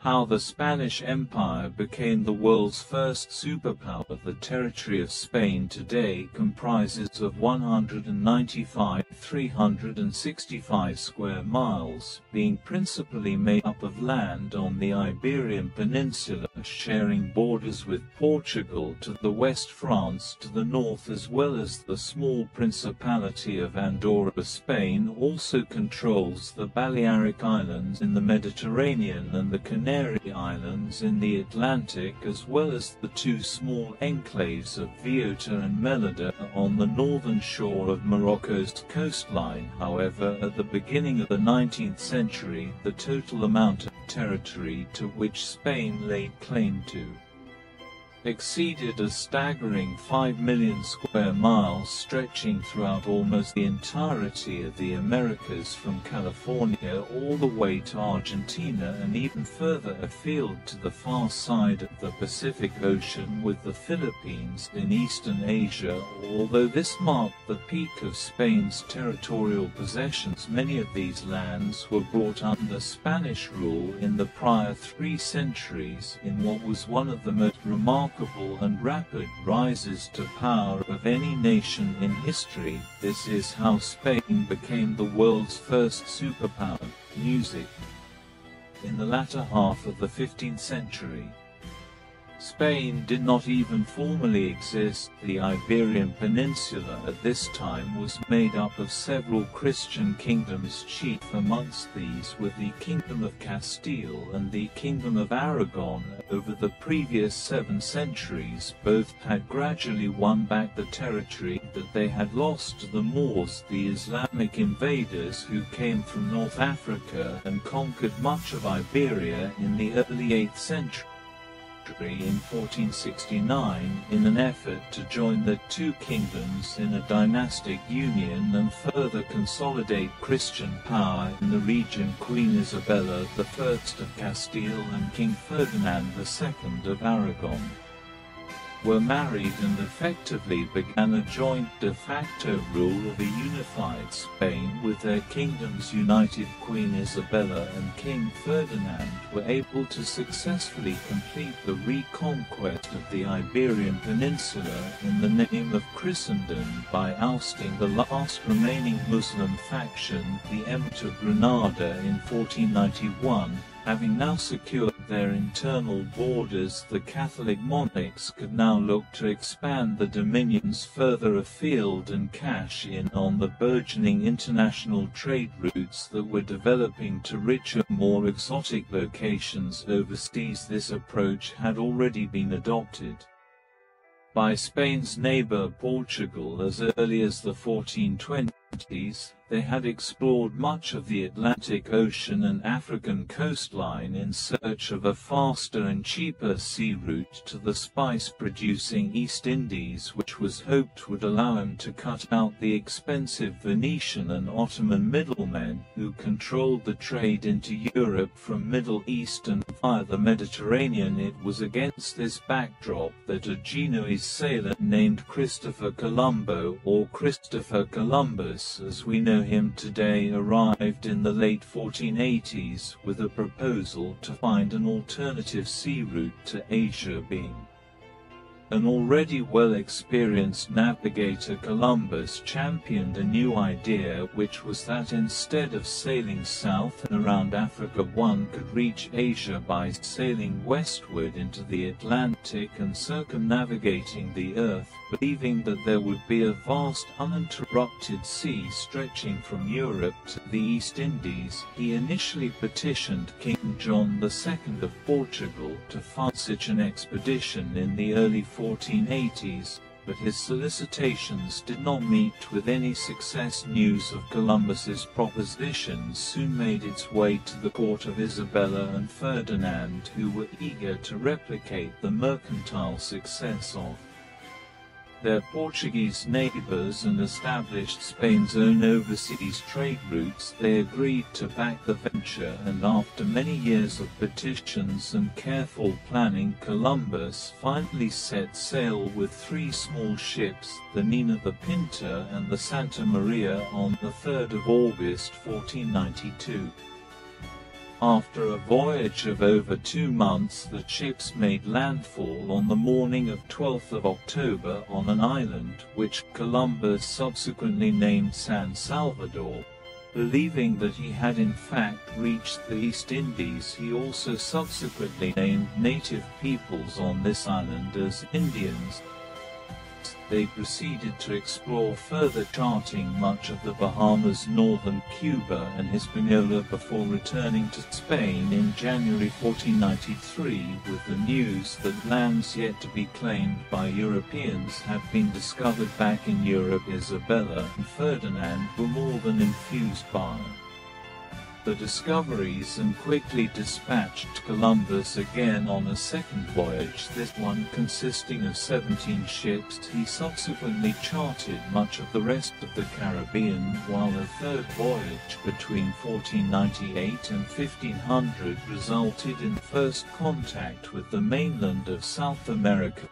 How the Spanish Empire became the world's first superpower. The territory of Spain today comprises of 195,365 square miles, being principally made up of land on the Iberian Peninsula, sharing borders with Portugal to the west, France to the north, as well as the small Principality of Andorra. Spain also controls the Balearic Islands in the Mediterranean and the Canary Islands in the Atlantic, as well as the two small enclaves of Ceuta and Melilla on the northern shore of Morocco's coastline. However, at the beginning of the 19th century, the total amount of territory to which Spain laid claim to exceeded a staggering 5 million square miles, stretching throughout almost the entirety of the Americas from California all the way to Argentina, and even further afield to the far side of the Pacific Ocean with the Philippines in eastern Asia. Although this marked the peak of Spain's territorial possessions, many of these lands were brought under Spanish rule in the prior 3 centuries in what was one of the most remarkable and rapid rises to power of any nation in history. This is how Spain became the world's first superpower. Music. In the latter half of the 15th century, Spain did not even formally exist. The Iberian Peninsula at this time was made up of several Christian kingdoms. Chief amongst these were the Kingdom of Castile and the Kingdom of Aragon. Over the previous 7 centuries, both had gradually won back the territory that they had lost to the Moors, the Islamic invaders who came from North Africa and conquered much of Iberia in the early 8th century. In 1469, in an effort to join the two kingdoms in a dynastic union and further consolidate Christian power in the region, Queen Isabella I of Castile and King Ferdinand II of Aragon were married and effectively began a joint de facto rule of a unified Spain. With their kingdoms united, Queen Isabella and King Ferdinand were able to successfully complete the reconquest of the Iberian Peninsula in the name of Christendom by ousting the last remaining Muslim faction, the Emirate of Granada, in 1491. Having now secured their internal borders, the Catholic monarchs could now look to expand the dominions further afield and cash in on the burgeoning international trade routes that were developing to richer, more exotic locations overseas. This approach had already been adopted by Spain's neighbor Portugal as early as the 1420s. They had explored much of the Atlantic Ocean and African coastline in search of a faster and cheaper sea route to the spice-producing East Indies, which was hoped would allow him to cut out the expensive Venetian and Ottoman middlemen who controlled the trade into Europe from Middle East and via the Mediterranean. It was against this backdrop that a Genoese sailor named Christopher Colombo, or Christopher Columbus as we know him today, arrived in the late 1480s with a proposal to find an alternative sea route to Asia. Being an already well-experienced navigator, Columbus championed a new idea, which was that instead of sailing south and around Africa, one could reach Asia by sailing westward into the Atlantic and circumnavigating the Earth. Believing that there would be a vast uninterrupted sea stretching from Europe to the East Indies, he initially petitioned King John II of Portugal to fund such an expedition in the early 1480s, but his solicitations did not meet with any success. News of Columbus's proposition soon made its way to the court of Isabella and Ferdinand, who were eager to replicate the mercantile success of their Portuguese neighbors and established Spain's own overseas trade routes. They agreed to back the venture, and after many years of petitions and careful planning, Columbus finally set sail with 3 small ships, the Nina, the Pinta, and the Santa Maria, on the 3rd of August 1492. After a voyage of over 2 months, the ships made landfall on the morning of 12th of October on an island which Columbus subsequently named San Salvador. Believing that he had in fact reached the East Indies, he also subsequently named native peoples on this island as Indians. They proceeded to explore further, charting much of the Bahamas, northern Cuba and Hispaniola before returning to Spain in January 1493 with the news that lands yet to be claimed by Europeans had been discovered back in Europe. Isabella and Ferdinand were more than enthused by the discoveries and quickly dispatched Columbus again on a second voyage, this one consisting of 17 ships. He subsequently charted much of the rest of the Caribbean, while a third voyage between 1498 and 1500 resulted in first contact with the mainland of South America.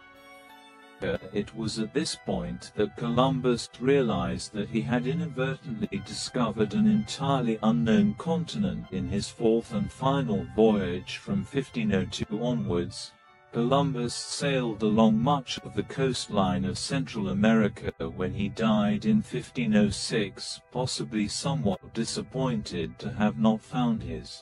It was at this point that Columbus realized that he had inadvertently discovered an entirely unknown continent in his fourth and final voyage from 1502 onwards. Columbus sailed along much of the coastline of Central America when he died in 1506, possibly somewhat disappointed to have not found his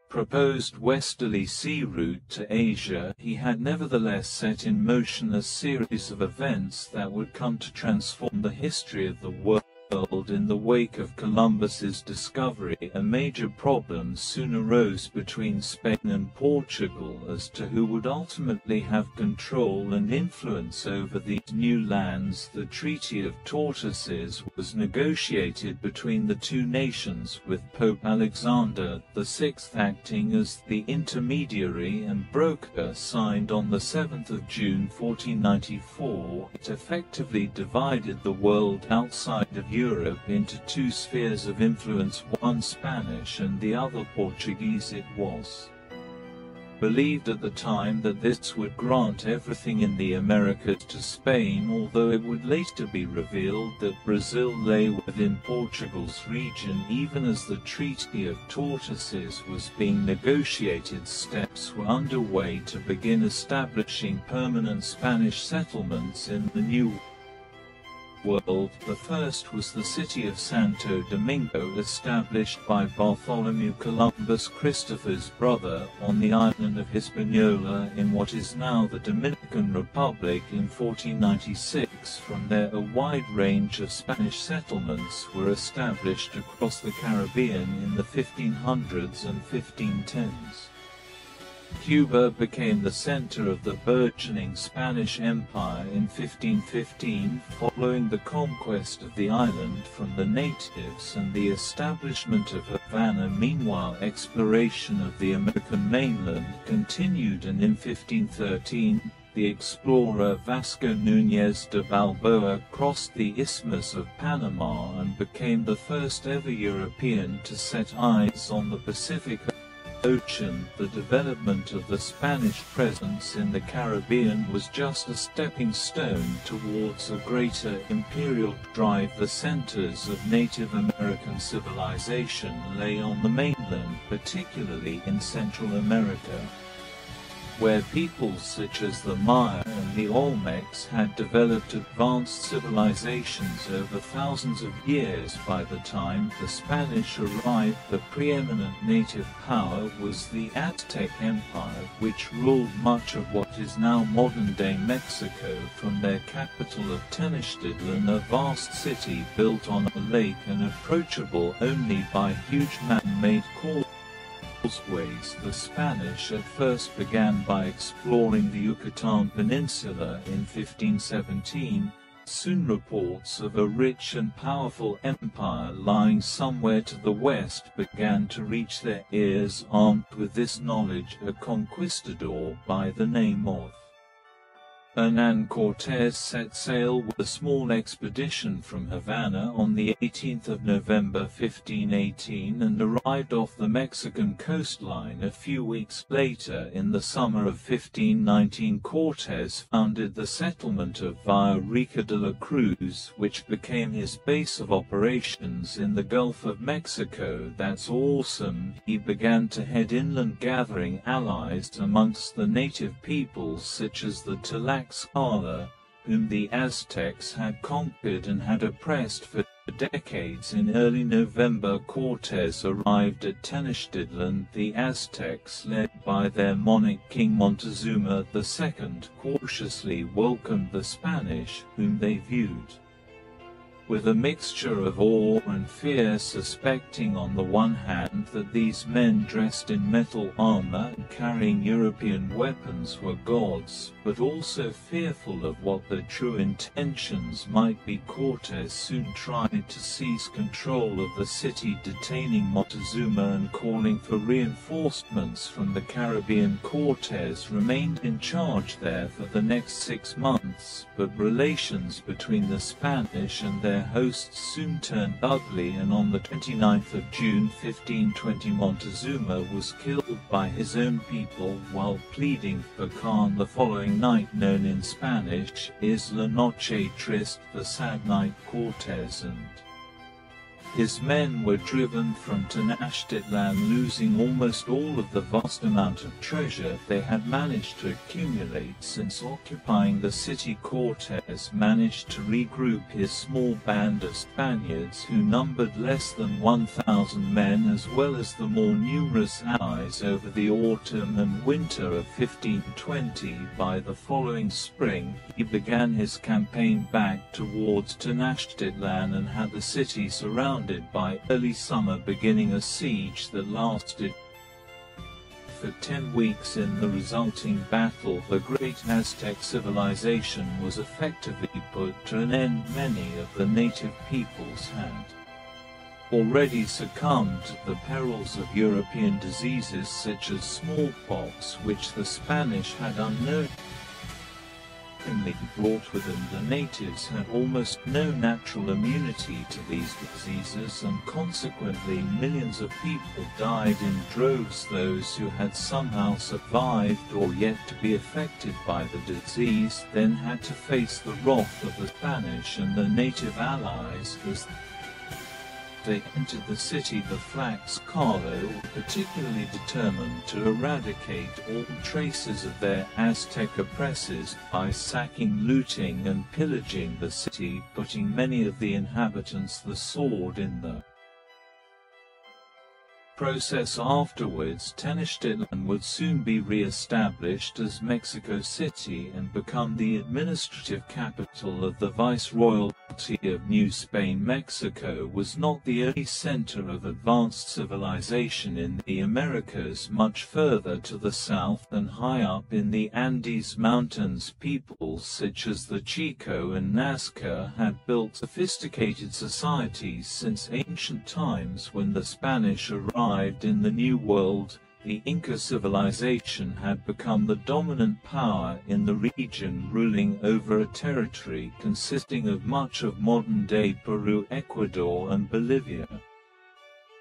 proposed westerly sea route to Asia. He had nevertheless set in motion a series of events that would come to transform the history of the world. In the wake of Columbus's discovery, a major problem soon arose between Spain and Portugal as to who would ultimately have control and influence over these new lands. The Treaty of Tortoises was negotiated between the two nations, with Pope Alexander VI acting as the intermediary and broker. Signed on the 7th of June 1494, it effectively divided the world outside of Europe into two spheres of influence, one Spanish and the other Portuguese. It was believed at the time that this would grant everything in the Americas to Spain, although it would later be revealed that Brazil lay within Portugal's region. Even as the Treaty of Tortoises was being negotiated, steps were underway to begin establishing permanent Spanish settlements in the New World. The first was the city of Santo Domingo, established by Bartholomew Columbus, Christopher's brother, on the island of Hispaniola in what is now the Dominican Republic in 1496. From there, a wide range of Spanish settlements were established across the Caribbean in the 1500s and 1510s. Cuba became the center of the burgeoning Spanish Empire in 1515, following the conquest of the island from the natives and the establishment of Havana. Meanwhile, exploration of the American mainland continued, and in 1513, the explorer Vasco Núñez de Balboa crossed the Isthmus of Panama and became the first ever European to set eyes on the Pacific Ocean. The development of the Spanish presence in the Caribbean was just a stepping stone towards a greater imperial drive. The centers of Native American civilization lay on the mainland, particularly in Central America, where peoples such as the Maya and the Olmecs had developed advanced civilizations over thousands of years. By the time the Spanish arrived, the preeminent native power was the Aztec Empire, which ruled much of what is now modern-day Mexico from their capital of Tenochtitlan, a vast city built on a lake and approachable only by huge man-made causeways. The Spanish at first began by exploring the Yucatan Peninsula in 1517. Soon reports of a rich and powerful empire lying somewhere to the west began to reach their ears. Armed with this knowledge, a conquistador by the name of Hernán Cortés set sail with a small expedition from Havana on the 18th of November 1518 and arrived off the Mexican coastline a few weeks later. In the summer of 1519, Cortés founded the settlement of Villa de la Cruz, which became his base of operations in the Gulf of Mexico. That's awesome. He began to head inland, gathering allies amongst the native peoples such as the Tlaxcala, whom the Aztecs had conquered and had oppressed for decades. In early November, Cortés arrived at Tenochtitlan. The Aztecs, led by their monarch King Montezuma II, cautiously welcomed the Spanish, whom they viewed with a mixture of awe and fear, suspecting on the one hand that these men dressed in metal armor and carrying European weapons were gods, but also fearful of what their true intentions might be. Cortés soon tried to seize control of the city, detaining Montezuma and calling for reinforcements from the Caribbean. Cortés remained in charge there for the next 6 months, but relations between the Spanish and their hosts soon turned ugly, and on the 29th of June 1520 Montezuma was killed by his own people while pleading for calm. The following night, known in Spanish as La Noche Triste, the sad night, Cortés and his men were driven from Tenochtitlan, losing almost all of the vast amount of treasure they had managed to accumulate since occupying the city. Cortés managed to regroup his small band of Spaniards, who numbered less than 1,000 men, as well as the more numerous allies, over the autumn and winter of 1520. By the following spring, he began his campaign back towards Tenochtitlan and had the city surrounded. By early summer, beginning a siege that lasted for 10 weeks. In the resulting battle, the great Aztec civilization was effectively put to an end. Many of the native peoples had already succumbed to the perils of European diseases such as smallpox, which the Spanish had unknowingly brought with them. The natives had almost no natural immunity to these diseases, and consequently millions of people died in droves. Those who had somehow survived or yet to be affected by the disease then had to face the wrath of the Spanish and their native allies as they entered the city. The Tlaxcala were particularly determined to eradicate all traces of their Aztec oppressors by sacking, looting, and pillaging the city, putting many of the inhabitants to the sword. In the process afterwards, Tenochtitlan would soon be re-established as Mexico City and become the administrative capital of the Viceroyalty of New Spain. Mexico was not the only center of advanced civilization in the Americas. Much further to the south and high up in the Andes Mountains, peoples such as the Chico and Nazca had built sophisticated societies since ancient times. When the Spanish arrived in the New World, the Inca civilization had become the dominant power in the region, ruling over a territory consisting of much of modern-day Peru, Ecuador, and Bolivia.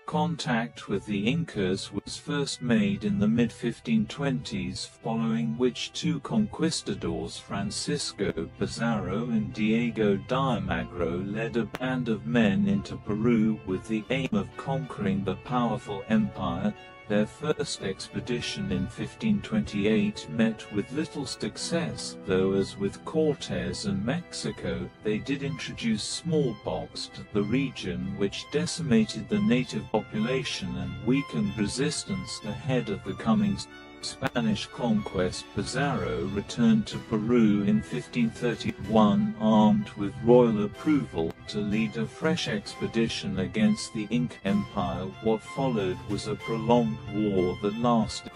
Contact with the Incas was first made in the mid-1520s, following which two conquistadors, Francisco Pizarro and Diego de Almagro, led a band of men into Peru with the aim of conquering the powerful empire. Their first expedition in 1528 met with little success, though as with Cortés and Mexico, they did introduce smallpox to the region, which decimated the native population and weakened resistance ahead of the coming Spanish conquest. Pizarro returned to Peru in 1531, armed with royal approval, to lead a fresh expedition against the Inca Empire. What followed was a prolonged war that lasted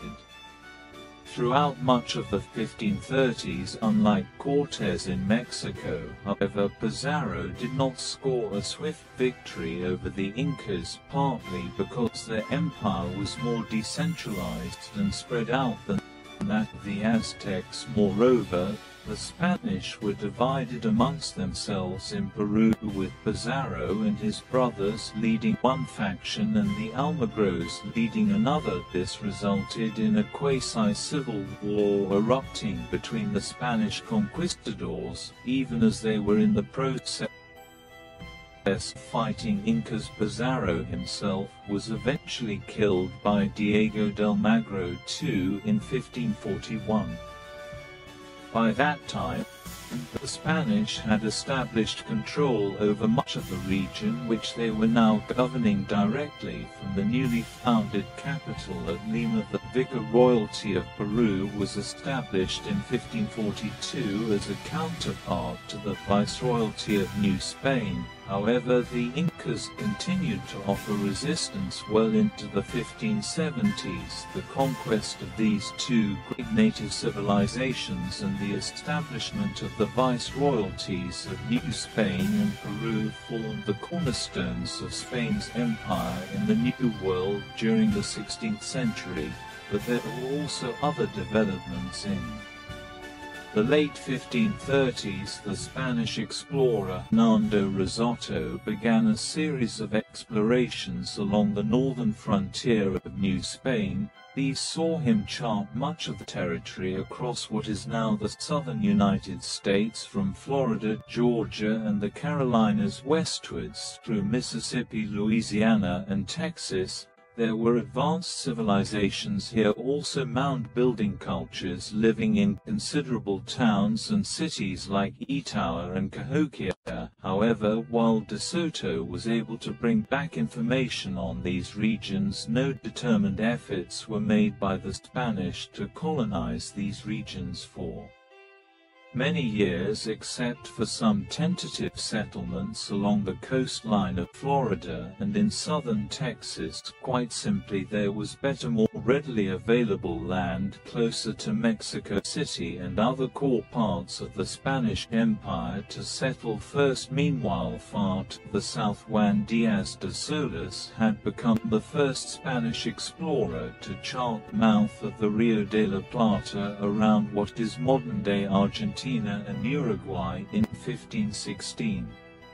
throughout much of the 1530s. Unlike Cortés in Mexico, however, Pizarro did not score a swift victory over the Incas, partly because their empire was more decentralized and spread out than that of the Aztecs. Moreover, The Spanish were divided amongst themselves in Peru, with Pizarro and his brothers leading one faction and the Almagros leading another. This resulted in a quasi-civil war erupting between the Spanish conquistadors, even as they were in the process fighting Incas. Pizarro himself was eventually killed by Diego de Almagro II in 1541. By that time, the Spanish had established control over much of the region, which they were now governing directly from the newly founded capital at Lima. The Viceroyalty of Peru was established in 1542 as a counterpart to the Viceroyalty of New Spain. However, the Incas continued to offer resistance well into the 1570s. The conquest of these two great native civilizations and the establishment of the viceroyalties of New Spain and Peru formed the cornerstones of Spain's empire in the New World during the 16th century, but there were also other developments in the late 1530s. The Spanish explorer Hernando Risotto began a series of explorations along the northern frontier of New Spain. These saw him chart much of the territory across what is now the southern United States, from Florida, Georgia, and the Carolinas westwards through Mississippi, Louisiana, and Texas. There were advanced civilizations here, also mound-building cultures living in considerable towns and cities like Etowah and Cahokia. However, while De Soto was able to bring back information on these regions, no determined efforts were made by the Spanish to colonize these regions for many years, except for some tentative settlements along the coastline of Florida and in southern Texas. Quite simply, there was better, more readily available land closer to Mexico City and other core parts of the Spanish Empire to settle first. Meanwhile, far to the south, Juan Diaz de Solis had become the first Spanish explorer to chart the mouth of the Rio de la Plata around what is modern-day Argentina and Uruguay in 1516.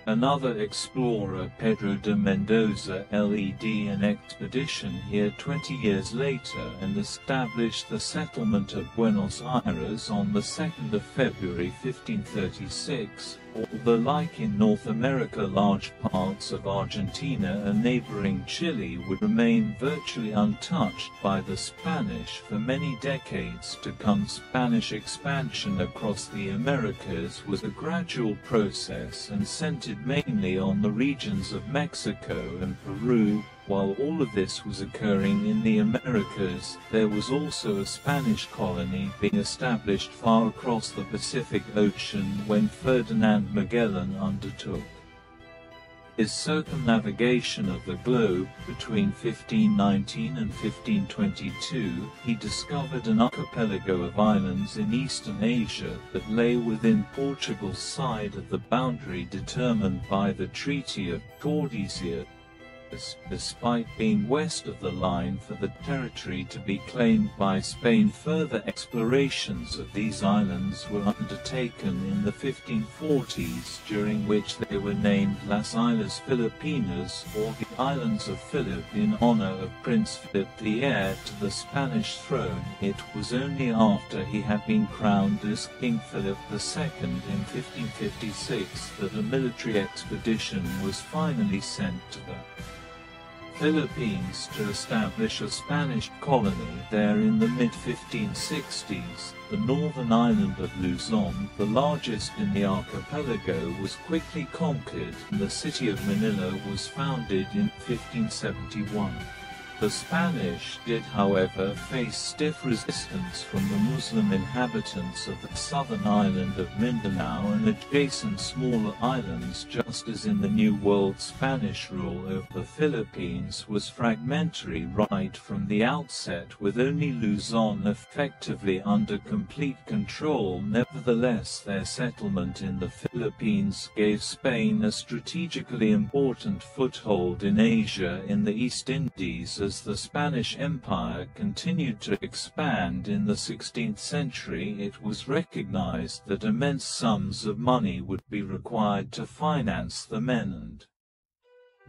Another explorer, Pedro de Mendoza, led an expedition here 20 years later and established the settlement of Buenos Aires on the 2nd of February 1536. Although, like in North America, large parts of Argentina and neighboring Chile would remain virtually untouched by the Spanish for many decades to come, Spanish expansion across the Americas was a gradual process and centered mainly on the regions of Mexico and Peru. While all of this was occurring in the Americas, there was also a Spanish colony being established far across the Pacific Ocean when Ferdinand Magellan undertook his circumnavigation of the globe. Between 1519 and 1522, he discovered an archipelago of islands in eastern Asia that lay within Portugal's side of the boundary determined by the Treaty of Tordesillas. Despite being west of the line for the territory to be claimed by Spain, further explorations of these islands were undertaken in the 1540s, during which they were named Las Islas Filipinas, or the Islands of Philip, in honor of Prince Philip, the heir to the Spanish throne. It was only after he had been crowned as King Philip II in 1556 that a military expedition was finally sent to the Philippines to establish a Spanish colony there in the mid-1560s. The northern island of Luzon, the largest in the archipelago, was quickly conquered, and the city of Manila was founded in 1571. The Spanish did, however, face stiff resistance from the Muslim inhabitants of the southern island of Mindanao and adjacent smaller islands. Just as in the New World, Spanish rule over the Philippines was fragmentary right from the outset, with only Luzon effectively under complete control. Nevertheless, their settlement in the Philippines gave Spain a strategically important foothold in Asia, in the East Indies, as as the Spanish Empire continued to expand in the 16th century, it was recognized that immense sums of money would be required to finance the men and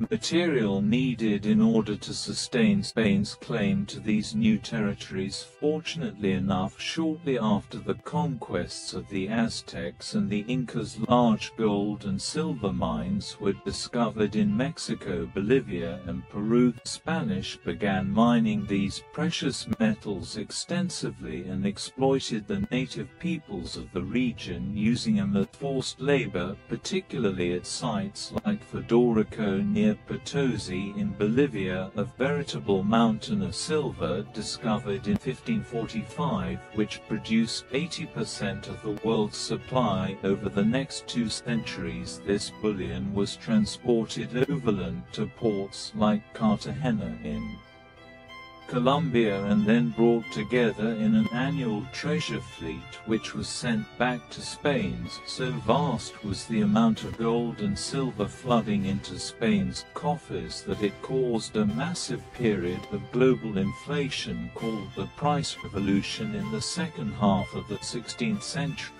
material needed in order to sustain Spain's claim to these new territories. Fortunately enough, shortly after the conquests of the Aztecs and the Incas, large gold and silver mines were discovered in Mexico, Bolivia, and Peru. The Spanish began mining these precious metals extensively and exploited the native peoples of the region, using them as forced labor, particularly at sites like Morrocco near Potosi in Bolivia, a veritable mountain of silver discovered in 1545, which produced 80% of the world's supply. Over the next 2 centuries, this bullion was transported overland to ports like Cartagena in Colombia and then brought together in an annual treasure fleet which was sent back to Spain. So vast was the amount of gold and silver flooding into Spain's coffers that it caused a massive period of global inflation called the Price Revolution in the second half of the 16th century.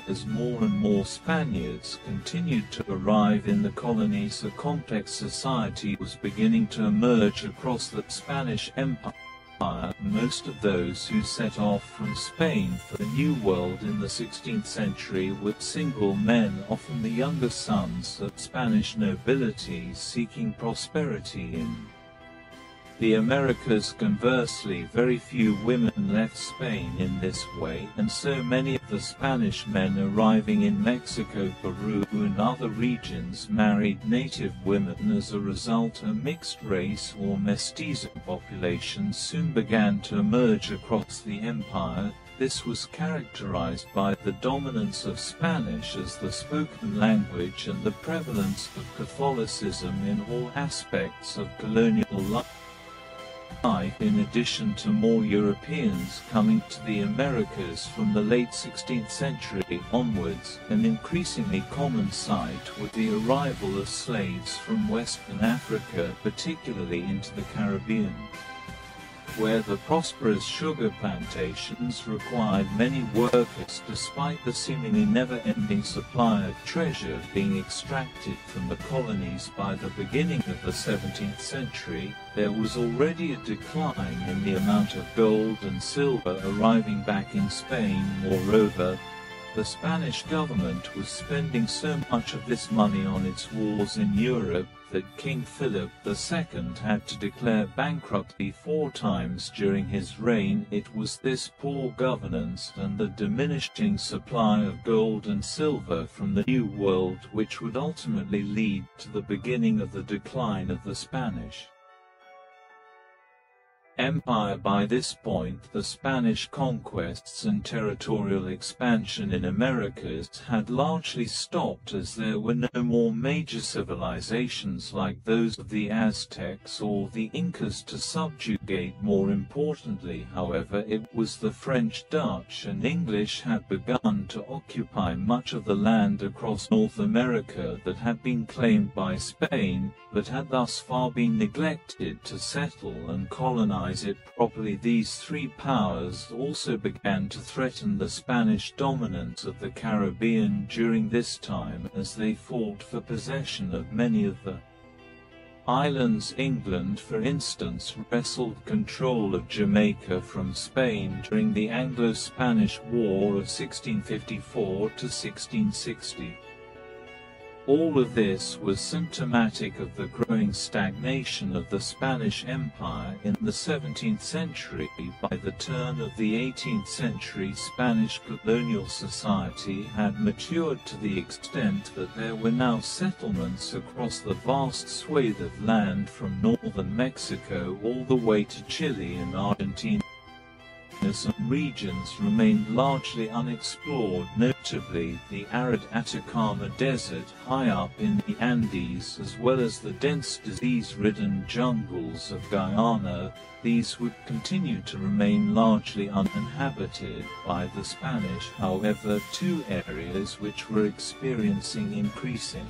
As more and more Spaniards continued to arrive in the colonies, a complex society was beginning to emerge across the Spanish Empire. Most of those who set off from Spain for the New World in the 16th century were single men, often the younger sons of Spanish nobility seeking prosperity in the Americas. Conversely, very few women left Spain in this way, and so many of the Spanish men arriving in Mexico, Peru, and other regions married native women. As a result, a mixed race or mestizo population soon began to emerge across the empire. This was characterized by the dominance of Spanish as the spoken language and the prevalence of Catholicism in all aspects of colonial life. In addition to more Europeans coming to the Americas from the late 16th century onwards, an increasingly common sight was the arrival of slaves from Western Africa, particularly into the Caribbean, where the prosperous sugar plantations required many workers. Despite the seemingly never-ending supply of treasure being extracted from the colonies by the beginning of the 17th century, there was already a decline in the amount of gold and silver arriving back in Spain. Moreover, the Spanish government was spending so much of this money on its wars in Europe that King Philip II had to declare bankruptcy 4 times during his reign. It was this poor governance and the diminishing supply of gold and silver from the New World which would ultimately lead to the beginning of the decline of the Spanish Empire. By this point, the Spanish conquests and territorial expansion in Americas had largely stopped, as there were no more major civilizations like those of the Aztecs or the Incas to subjugate. More importantly, however, it was the French, Dutch, and English had begun to occupy much of the land across North America that had been claimed by Spain, but had thus far been neglected to settle and colonize it properly. These 3 powers also began to threaten the Spanish dominance of the Caribbean during this time, as they fought for possession of many of the islands. England, for instance, wrestled control of Jamaica from Spain during the Anglo-Spanish War of 1654 to 1660. All of this was symptomatic of the growing stagnation of the Spanish Empire in the 17th century. By the turn of the 18th century, Spanish colonial society had matured to the extent that there were now settlements across the vast swathe of land from northern Mexico all the way to Chile and Argentina. Some regions remained largely unexplored, notably the arid Atacama Desert high up in the Andes, as well as the dense disease-ridden jungles of Guyana. These would continue to remain largely uninhabited by the Spanish. However, 2 areas which were experiencing increasing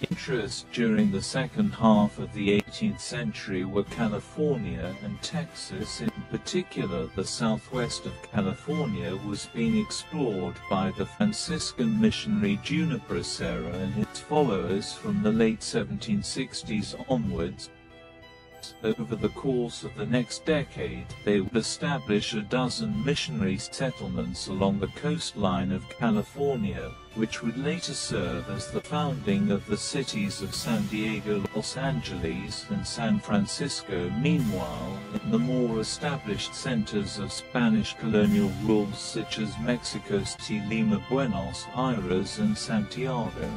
Interests during the second half of the 18th century were California and Texas. In particular, the southwest of California was being explored by the Franciscan missionary Juniper Serra and his followers from the late 1760s onwards. Over the course of the next decade, they would establish a dozen missionary settlements along the coastline of California, which would later serve as the founding of the cities of San Diego, Los Angeles, and San Francisco. Meanwhile, in the more established centers of Spanish colonial rule such as Mexico City, Lima, Buenos Aires, and Santiago,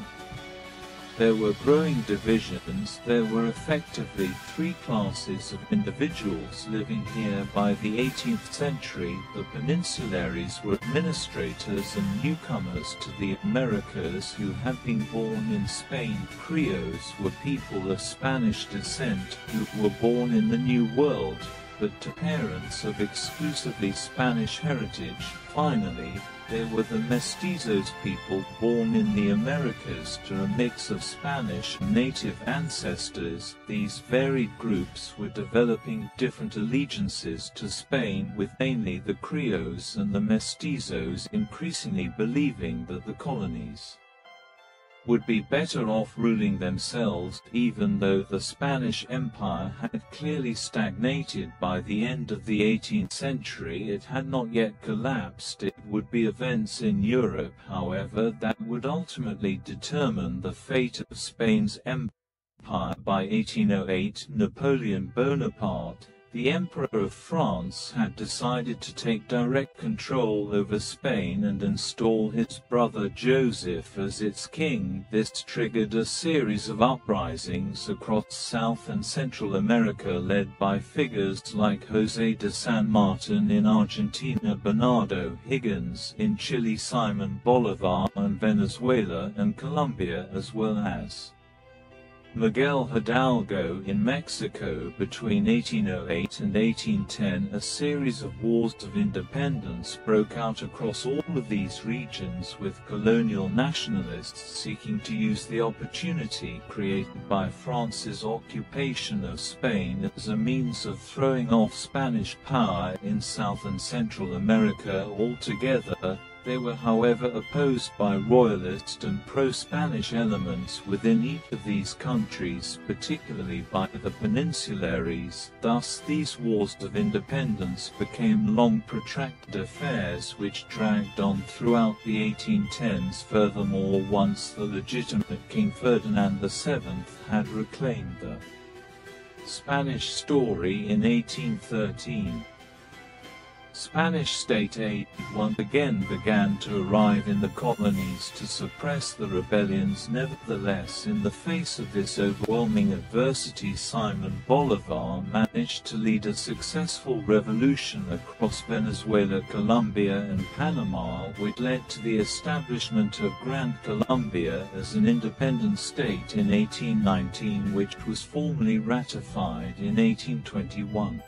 there were growing divisions. There were effectively three classes of individuals living here by the 18th century. The peninsulares were administrators and newcomers to the Americas who had been born in Spain. Creoles were people of Spanish descent who were born in the New World, but to parents of exclusively Spanish heritage. Finally, there were the mestizos, people born in the Americas to a mix of Spanish and native ancestors. These varied groups were developing different allegiances to Spain, with mainly the Creoles and the mestizos increasingly believing that the colonies would be better off ruling themselves. Even though the Spanish Empire had clearly stagnated by the end of the 18th century, it had not yet collapsed. It would be events in Europe, however, that would ultimately determine the fate of Spain's empire. By 1808, Napoleon Bonaparte, the Emperor of France, had decided to take direct control over Spain and install his brother Joseph as its king. This triggered a series of uprisings across South and Central America led by figures like José de San Martin in Argentina, Bernardo Higgins in Chile, Simon Bolivar in Venezuela and Colombia, as well as Miguel Hidalgo in Mexico. Between 1808 and 1810, a series of wars of independence broke out across all of these regions, with colonial nationalists seeking to use the opportunity created by France's occupation of Spain as a means of throwing off Spanish power in South and Central America altogether. They were, however, opposed by royalist and pro-Spanish elements within each of these countries, particularly by the peninsulares. Thus, these wars of independence became long protracted affairs which dragged on throughout the 1810s. Furthermore, once the legitimate King Ferdinand VII had reclaimed the Spanish story in 1813, Spanish state aid once again began to arrive in the colonies to suppress the rebellions. Nevertheless, in the face of this overwhelming adversity, Simon Bolivar managed to lead a successful revolution across Venezuela, Colombia, and Panama, which led to the establishment of Gran Colombia as an independent state in 1819, which was formally ratified in 1821.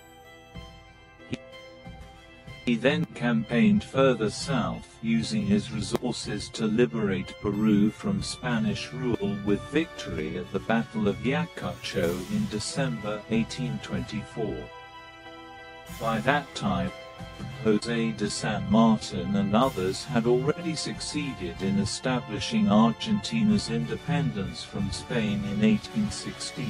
He then campaigned further south, using his resources to liberate Peru from Spanish rule, with victory at the Battle of Ayacucho in December 1824. By that time, José de San Martin and others had already succeeded in establishing Argentina's independence from Spain in 1816.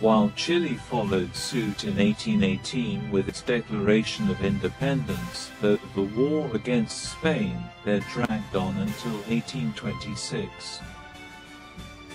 While Chile followed suit in 1818 with its declaration of independence, though the war against Spain there dragged on until 1826.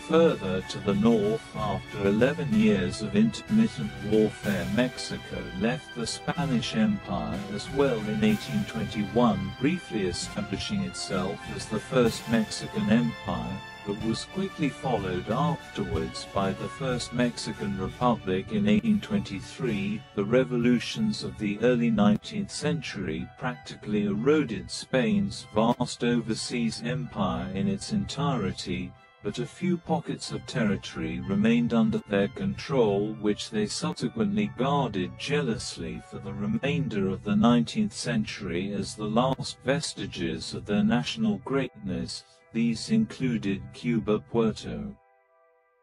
Further to the north, after 11 years of intermittent warfare, Mexico left the Spanish Empire as well in 1821, briefly establishing itself as the first Mexican empire, but was quickly followed afterwards by the First Mexican Republic in 1823. The revolutions of the early 19th century practically eroded Spain's vast overseas empire in its entirety, but a few pockets of territory remained under their control, which they subsequently guarded jealously for the remainder of the 19th century as the last vestiges of their national greatness. These included Cuba, Puerto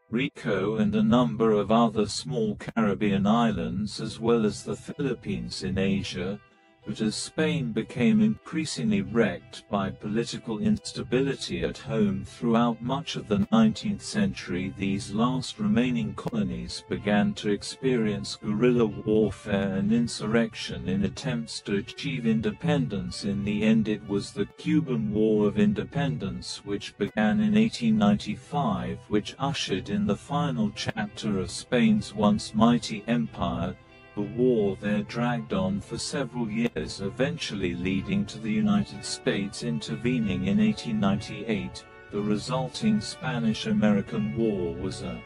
Rico and a number of other small Caribbean islands, as well as the Philippines in Asia. But as Spain became increasingly wrecked by political instability at home throughout much of the 19th century, these last remaining colonies began to experience guerrilla warfare and insurrection in attempts to achieve independence. In the end, it was the Cuban War of Independence, which began in 1895, which ushered in the final chapter of Spain's once mighty empire. The war there dragged on for several years, eventually leading to the United States intervening in 1898. The resulting Spanish-American War was a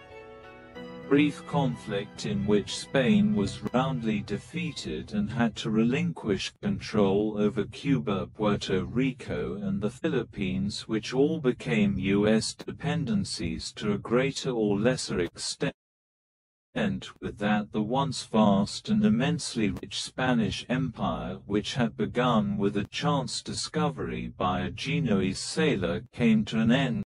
brief conflict in which Spain was roundly defeated and had to relinquish control over Cuba, Puerto Rico, and the Philippines, which all became U.S. dependencies to a greater or lesser extent. And with that, the once vast and immensely rich Spanish Empire, which had begun with a chance discovery by a Genoese sailor, came to an end.